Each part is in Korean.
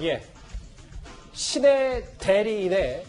예, 신의 대리인의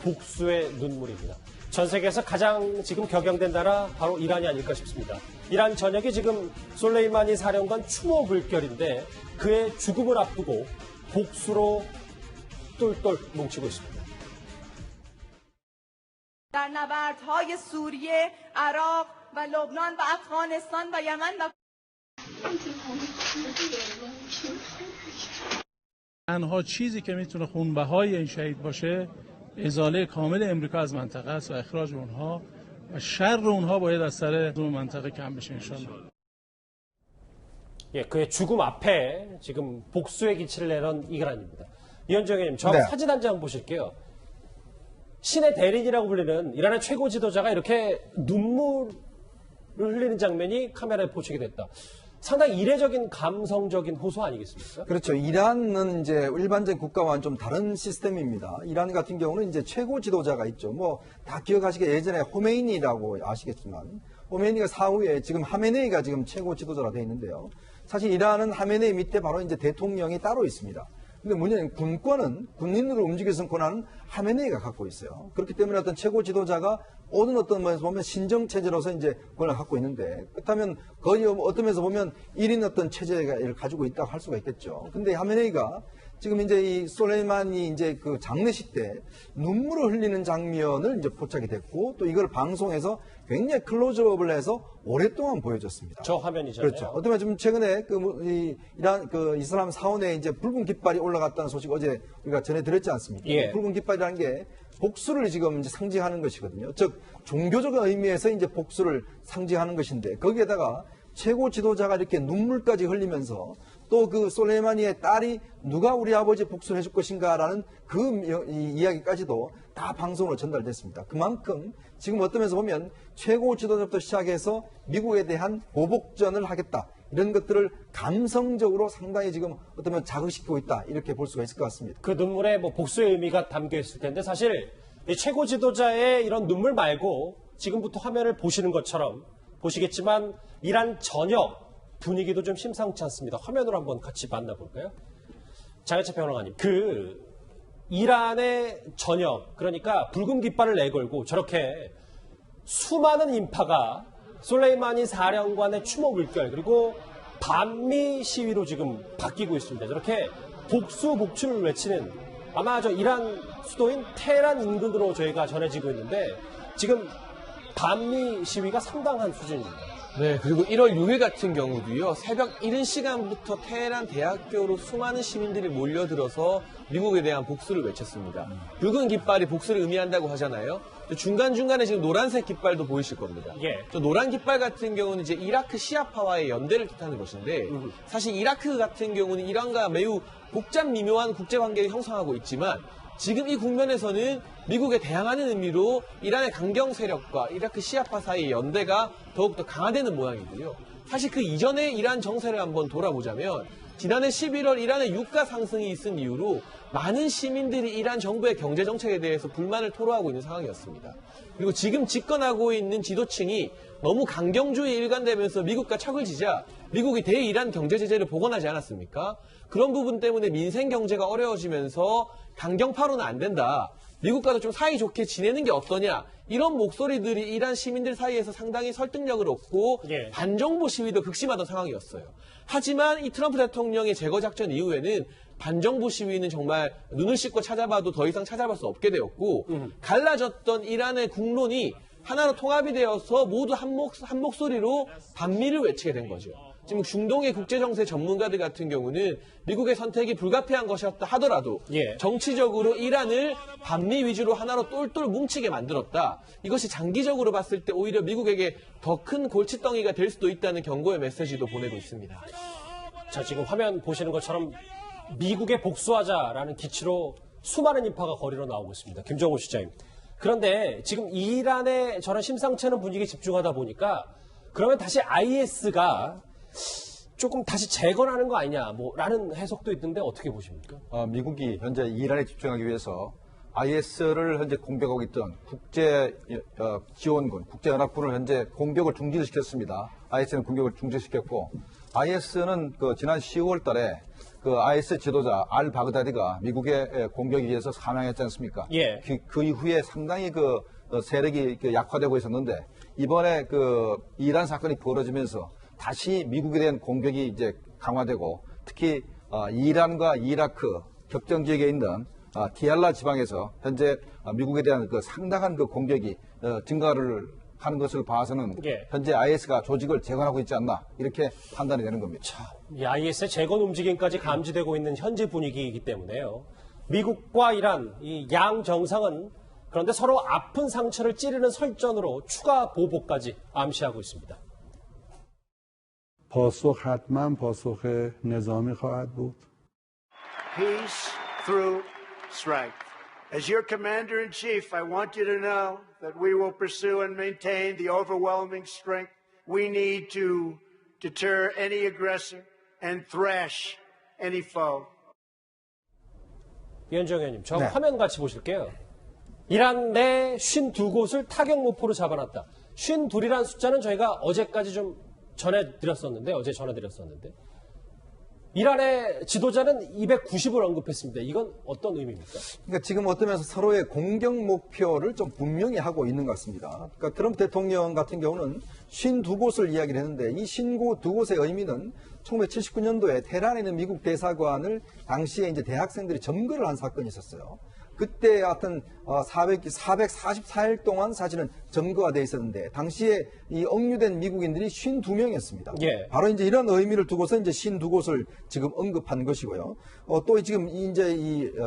복수의 눈물입니다. 전 세계에서 가장 지금 격양된 나라 바로 이란이 아닐까 싶습니다. 이란 전역이 지금 솔레이마니 사령관 추모 물결인데 그의 죽음을 앞두고 복수로 똘똘 뭉치고 있습니다. در نبردهای سوریه، عراق و لبنان و افغانستان و یمن و تنها چیزی که میتونه خونبهای این شهید باشه ازاله کامل امریکا از منطقه است و اخراج اونها و شر اونها باید از سر اون منطقه کم بشه انشالله. 예, 그의 죽음 앞에 지금 복수의 기치를 내놓은 이란입니다. 이현정 의원님, 저 네. 사진 한 장 보실게요. 신의 대리인이라고 불리는 이란의 최고 지도자가 이렇게 눈물을 흘리는 장면이 카메라에 포착이 됐다. 상당히 이례적인 감성적인 호소 아니겠습니까? 그렇죠. 이란은 이제 일반적인 국가와는 좀 다른 시스템입니다. 이란 같은 경우는 이제 최고 지도자가 있죠. 뭐 다 기억하시게 예전에 호메이니라고 아시겠지만 호메이니가 사후에 지금 하메네이가 지금 최고 지도자로 되어 있는데요. 사실 이란은 하메네이 밑에 바로 이제 대통령이 따로 있습니다. 근데 문제는 군권은 군인으로 움직일 수 있는 권한은 하메네이가 갖고 있어요. 그렇기 때문에 어떤 최고 지도자가 모든 어떤 면에서 보면 신정체제로서 이제 권한을 갖고 있는데 그렇다면 거의 어떤 면에서 보면 1인 어떤 체제를 가지고 있다고 할 수가 있겠죠. 근데 하메네이가 지금 이제 이 솔레이마니 이제 그 장례식 때 눈물을 흘리는 장면을 이제 포착이 됐고 또 이걸 방송에서 굉장히 클로즈업을 해서 오랫동안 보여줬습니다. 저 화면이잖아요. 그렇죠. 어쩌면 좀 최근에 이란 이슬람 사원에 이제 붉은 깃발이 올라갔다는 소식 어제 우리가 전해드렸지 않습니까? 예. 붉은 깃발이라는 게 복수를 지금 이제 상징하는 것이거든요. 즉 종교적 의미에서 이제 복수를 상징하는 것인데 거기에다가 최고 지도자가 이렇게 눈물까지 흘리면서 또 그 솔레이마니의 딸이 누가 우리 아버지 복수를 해줄 것인가라는 그 이야기까지도 다 방송으로 전달됐습니다. 그만큼 지금 어떤 면에서 보면 최고 지도자부터 시작해서 미국에 대한 보복전을 하겠다. 이런 것들을 감성적으로 상당히 지금 어떤 면 자극시키고 있다. 이렇게 볼 수가 있을 것 같습니다. 그 눈물에 뭐 복수의 의미가 담겨 있을 텐데 사실 이 최고 지도자의 이런 눈물 말고 지금부터 화면을 보시는 것처럼 보시겠지만 이란 전역 분위기도 좀 심상치 않습니다. 화면으로 한번 같이 만나볼까요? 장혜철 평론가님, 그 이란의 전역, 그러니까 붉은 깃발을 내걸고 저렇게 수많은 인파가 솔레이마니 사령관의 추모 물결 그리고 반미 시위로 지금 바뀌고 있습니다. 저렇게 복수 복출을 외치는 아마 저 이란 수도인 테헤란 인근으로 저희가 전해지고 있는데 지금 반미 시위가 상당한 수준입니다. 네, 그리고 1월 6일 같은 경우도요, 새벽 이른 시간부터 테헤란 대학교로 수많은 시민들이 몰려들어서 미국에 대한 복수를 외쳤습니다. 붉은 깃발이 복수를 의미한다고 하잖아요. 중간중간에 지금 노란색 깃발도 보이실 겁니다. 예. 저 노란 깃발 같은 경우는 이제 이라크 시아파와의 연대를 뜻하는 것인데, 사실 이라크 같은 경우는 이란과 매우 복잡 미묘한 국제관계를 형성하고 있지만, 지금 이 국면에서는 미국에 대항하는 의미로 이란의 강경 세력과 이라크 시아파 사이의 연대가 더욱더 강화되는 모양이고요. 사실 그 이전에 이란 정세를 한번 돌아보자면 지난해 11월 이란의 유가 상승이 있은 이유로 많은 시민들이 이란 정부의 경제 정책에 대해서 불만을 토로하고 있는 상황이었습니다. 그리고 지금 집권하고 있는 지도층이 너무 강경주의에 일관되면서 미국과 척을 지자 미국이 대이란 경제 제재를 복원하지 않았습니까? 그런 부분 때문에 민생 경제가 어려워지면서 강경파로는 안 된다. 미국과도 좀 사이좋게 지내는 게 어떠냐. 이런 목소리들이 이란 시민들 사이에서 상당히 설득력을 얻고 예. 반정부 시위도 극심하던 상황이었어요. 하지만 이 트럼프 대통령의 제거 작전 이후에는 반정부 시위는 정말 눈을 씻고 찾아봐도 더 이상 찾아볼 수 없게 되었고 갈라졌던 이란의 국론이 하나로 통합이 되어서 모두 한 목소리로 반미를 외치게 된 거죠. 지금 중동의 국제정세 전문가들 같은 경우는 미국의 선택이 불가피한 것이었다 하더라도 예. 정치적으로 이란을 반미 위주로 하나로 똘똘 뭉치게 만들었다. 이것이 장기적으로 봤을 때 오히려 미국에게 더 큰 골칫덩이가 될 수도 있다는 경고의 메시지도 보내고 있습니다. 자, 지금 화면 보시는 것처럼 미국에 복수하자라는 기치로 수많은 인파가 거리로 나오고 있습니다. 김정우 시장님. 그런데 지금 이란의 저런 심상치 않은 분위기에 집중하다 보니까 그러면 다시 IS가 조금 다시 재건하는 거 아니냐, 라는 해석도 있던데 어떻게 보십니까? 미국이 현재 이란에 집중하기 위해서 IS를 현재 공격하고 있던 국제 지원군, 국제연합군을 현재 공격을 중지시켰습니다. IS는 공격을 중지시켰고, IS는 지난 10월 달에 그 IS 지도자 알 바그다디가 미국의 공격에 의해서 사망했지 않습니까? 예. 그 이후에 상당히 그 세력이 약화되고 있었는데 이번에 그 이란 사건이 벌어지면서 다시 미국에 대한 공격이 이제 강화되고 특히 이란과 이라크 격정 지역에 있는 디알라 지방에서 현재 미국에 대한 그 상당한 그 공격이 증가를 하는 것을 봐서는 예. 현재 IS가 조직을 재건하고 있지 않나 이렇게 판단이 되는 겁니다. 이 IS의 재건 움직임까지 감지되고 있는 현재 분위기이기 때문에요. 미국과 이란 이 양 정상은 그런데 서로 아픈 상처를 찌르는 설전으로 추가 보복까지 암시하고 있습니다. پاسخ حتما پاسخ نظامی خواهد بود. Peace through strength. As your commander-in-chief, I want you to know that we will pursue and maintain the overwhelming strength we need to deter any aggressor and thrash any foe. 이현정 의원님, 저 네. 화면 같이 보실게요. 이란 내 52곳을 타격 목표로 잡아놨다. 52이라는 숫자는 저희가 어제까지 좀 전해드렸었는데, 이란의 지도자는 290을 언급했습니다. 이건 어떤 의미입니까? 그러니까 지금 어떤 면에서 서로의 공격 목표를 좀 분명히 하고 있는 것 같습니다. 그러니까 트럼프 대통령 같은 경우는 52곳을 이야기를 했는데 이 52곳의 의미는 1979년도에 테헤란에 있는 미국 대사관을 당시에 이제 대학생들이 점거를 한 사건이 있었어요. 그때 하여튼 444일 동안 사실은 점거가 돼 있었는데 당시에 이 억류된 미국인들이 52명이었습니다. 예. 바로 이제 이런 의미를 두고서 이제 52곳을 지금 언급한 것이고요. 또 지금 이제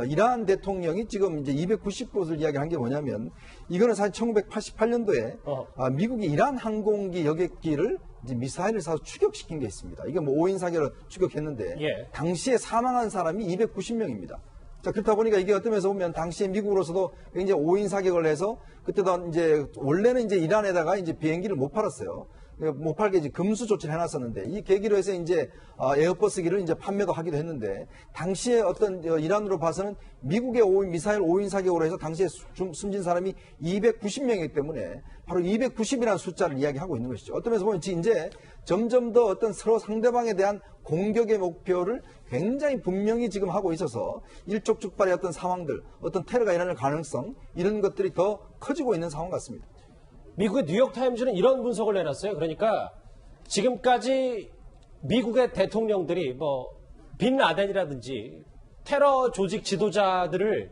이란 대통령이 지금 이제 290곳을 이야기한 게 뭐냐면 이거는 사실 1988년도에 미국이 이란 항공기 여객기를 이제 미사일을 쏴서 추격시킨 게 있습니다. 이게 뭐 5인 사격을 추격했는데 예. 당시에 사망한 사람이 290명입니다. 자, 그렇다 보니까 이게 어떤 면에서 보면 당시에 미국으로서도 굉장히 5인 사격을 해서 그때도 이제 원래는 이제 이란에다가 이제 비행기를 못 팔았어요. 못 팔게 이제 금수 조치를 해놨었는데 이 계기로 해서 이제 에어버스기를 이제 판매도 하기도 했는데 당시에 어떤 이란으로 봐서는 미국의 미사일 5인 사격으로 해서 당시에 숨진 사람이 290명이기 때문에 바로 290이라는 숫자를 이야기하고 있는 것이죠. 어떤 면에서 보면 이제 점점 더 어떤 서로 상대방에 대한 공격의 목표를 굉장히 분명히 지금 하고 있어서 일촉즉발의 어떤 상황들, 어떤 테러가 일어날 가능성 이런 것들이 더 커지고 있는 상황 같습니다. 미국의 뉴욕타임즈는 이런 분석을 내놨어요. 그러니까 지금까지 미국의 대통령들이 빈 라덴이라든지 테러 조직 지도자들을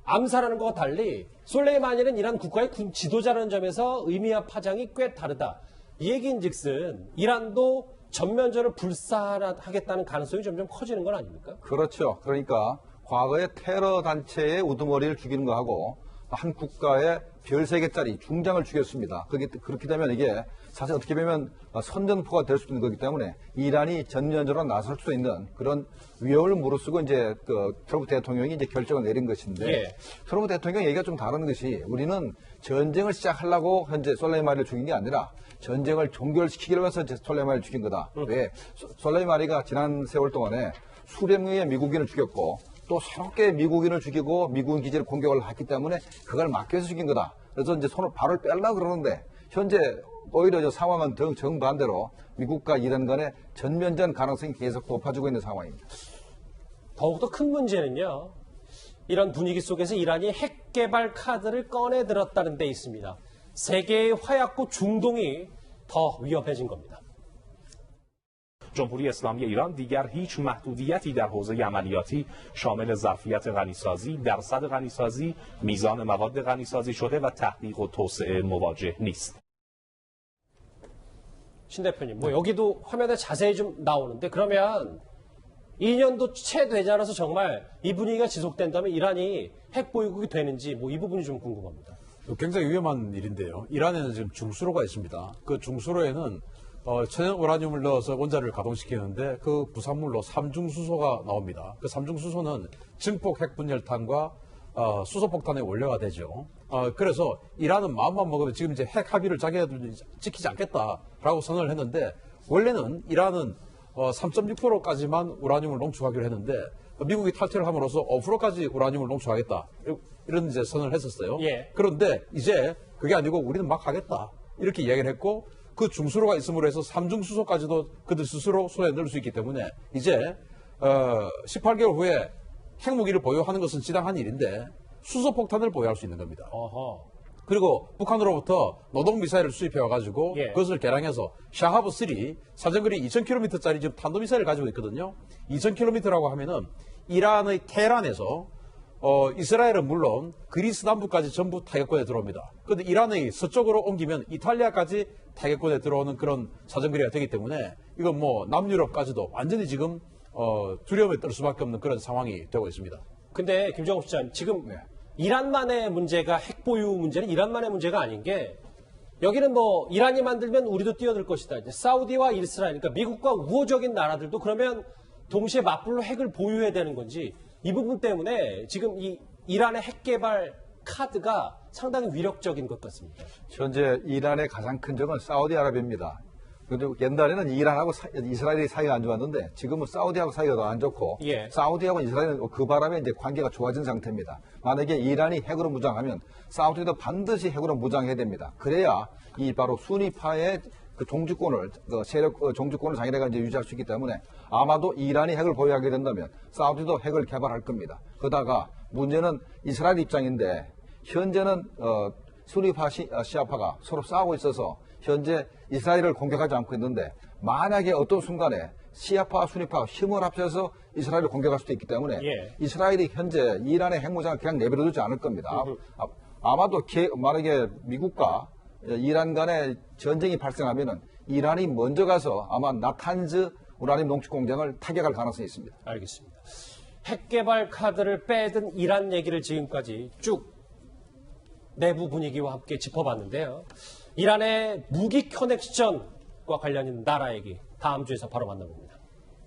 암살하는 것과 달리 솔레이마니는 이란 국가의 지도자라는 점에서 의미와 파장이 꽤 다르다. 이 얘기인즉슨 이란도 전면전을 불사하겠다는 가능성이 점점 커지는 건 아닙니까? 그렇죠. 그러니까 과거의 테러 단체의 우두머리를 죽이는 거하고 한 국가의 별 3개짜리 중장을 죽였습니다. 그렇게 되면 이게 사실 어떻게 보면 선전포가 될 수도 있는 거기 때문에 이란이 전면전으로 나설 수 있는 그런 위험을 무릅쓰고 이제 트럼프 대통령이 이제 결정을 내린 것인데 예. 트럼프 대통령 얘기가 좀 다른 것이 우리는 전쟁을 시작하려고 현재 솔레이마니를 죽인 게 아니라 전쟁을 종결시키기 위해서 솔레이마니를 죽인 거다. 왜? 솔레이마니가 지난 세월 동안에 수백 명의 미국인을 죽였고 또 새롭게 미국인을 죽이고 미군 기지를 공격을 했기 때문에 그걸 막기 위해서 죽인 거다. 그래서 이제 발을 빼려고 그러는데 현재 오히려 상황은 정반대로 미국과 이란 간의 전면전 가능성이 계속 높아지고 있는 상황입니다. 더욱더 큰 문제는요. 이런 분위기 속에서 이란이 핵 개발 카드를 꺼내들었다는 데 있습니다. 세계의 화약고 중동이 더 위협해진 겁니다. جمهوری اسلامی ایران دیگر هیچ محدودیتی در حوزه عملیاتی شامل ظرفیت غنیسازی، درصد غنیسازی، میزان مواد غنیسازی شده و تحقیق و توسعه مواجه نیست. 신 대표님, 여기도 화면에 자세히 좀 나오는데 그러면 2년도 채 되지 않아서 정말 이 분위기가 지속된다면 이란이 핵 보유국이 되는지 이 부분이 좀 궁금합니다. 굉장히 위험한 일인데요. 이란에는 지금 중수로가 있습니다. 그 중수로에는 천연 우라늄을 넣어서 원자를 가동시키는데 그 부산물로 삼중수소가 나옵니다. 그 삼중수소는 증폭 핵분열탄과 수소폭탄의 원료가 되죠. 그래서 이란은 마음만 먹으면 지금 이제 핵 합의를 자기네들이 지키지 않겠다라고 선언을 했는데 원래는 이란은 3.6%까지만 우라늄을 농축하기로 했는데 미국이 탈퇴를 함으로써 5%까지 우라늄을 농축하겠다 이런 이제 선언을 했었어요. 예. 그런데 이제 그게 아니고 우리는 막 하겠다 이렇게 이야기를 했고 그 중수로가 있음으로 해서 삼중수소까지도 그들 스스로 손에 넣을 수 있기 때문에 이제 18개월 후에 핵무기를 보유하는 것은 지당한 일인데 수소폭탄을 보유할 수 있는 겁니다. 어허. 그리고 북한으로부터 노동미사일을 수입해와가지고 예. 그것을 개량해서 샤하브3 사정거리 2000km짜리 지금 탄도미사일을 가지고 있거든요. 2000km라고 하면은 이란의 테헤란에서 이스라엘은 물론 그리스 남부까지 전부 타격권에 들어옵니다. 그런데 이란의 서쪽으로 옮기면 이탈리아까지 타격권에 들어오는 그런 사정거리가 되기 때문에 이건 뭐 남유럽까지도 완전히 지금 두려움에 떨 수밖에 없는 그런 상황이 되고 있습니다. 근데 김정욱 시장 지금 이란만의 문제가 핵 보유 문제는 이란만의 문제가 아닌 게 여기는 뭐 이란이 만들면 우리도 뛰어들 것이다. 이제 사우디와 이스라엘, 그러니까 미국과 우호적인 나라들도 그러면 동시에 맞불로 핵을 보유해야 되는 건지 이 부분 때문에 지금 이 이란의 핵 개발 카드가 상당히 위력적인 것 같습니다. 현재 이란의 가장 큰 적은 사우디아라비아입니다. 그리고 옛날에는 이란하고 이스라엘이 사이가 안 좋았는데 지금은 사우디하고 사이가 더 안 좋고 예. 사우디하고 이스라엘은 그 바람에 이제 관계가 좋아진 상태입니다. 만약에 이란이 핵으로 무장하면 사우디도 반드시 핵으로 무장해야 됩니다. 그래야 이 바로 순위파의 그 종주권을 세력 종주권을 자기네가 이제 유지할 수 있기 때문에 아마도 이란이 핵을 보유하게 된다면 사우디도 핵을 개발할 겁니다. 그러다가 문제는 이스라엘 입장인데 현재는 순위파 시아파가 서로 싸우고 있어서 현재 이스라엘을 공격하지 않고 있는데 만약에 어떤 순간에 시아파와 순위파가 힘을 합쳐서 이스라엘을 공격할 수도 있기 때문에 예. 이스라엘이 현재 이란의 핵무장을 그냥 내버려두지 않을 겁니다. 아마도 만약에 미국과 이란 간의 전쟁이 발생하면은 이란이 먼저 가서 아마 나탄즈 우라늄 농축 공장을 타격할 가능성이 있습니다. 알겠습니다. 핵 개발 카드를 빼든 이란 얘기를 지금까지 쭉 내부 분위기와 함께 짚어봤는데요. 이란의 무기 커넥션과 관련 있는 나라 얘기 다음 주에서 바로 만나봅니다.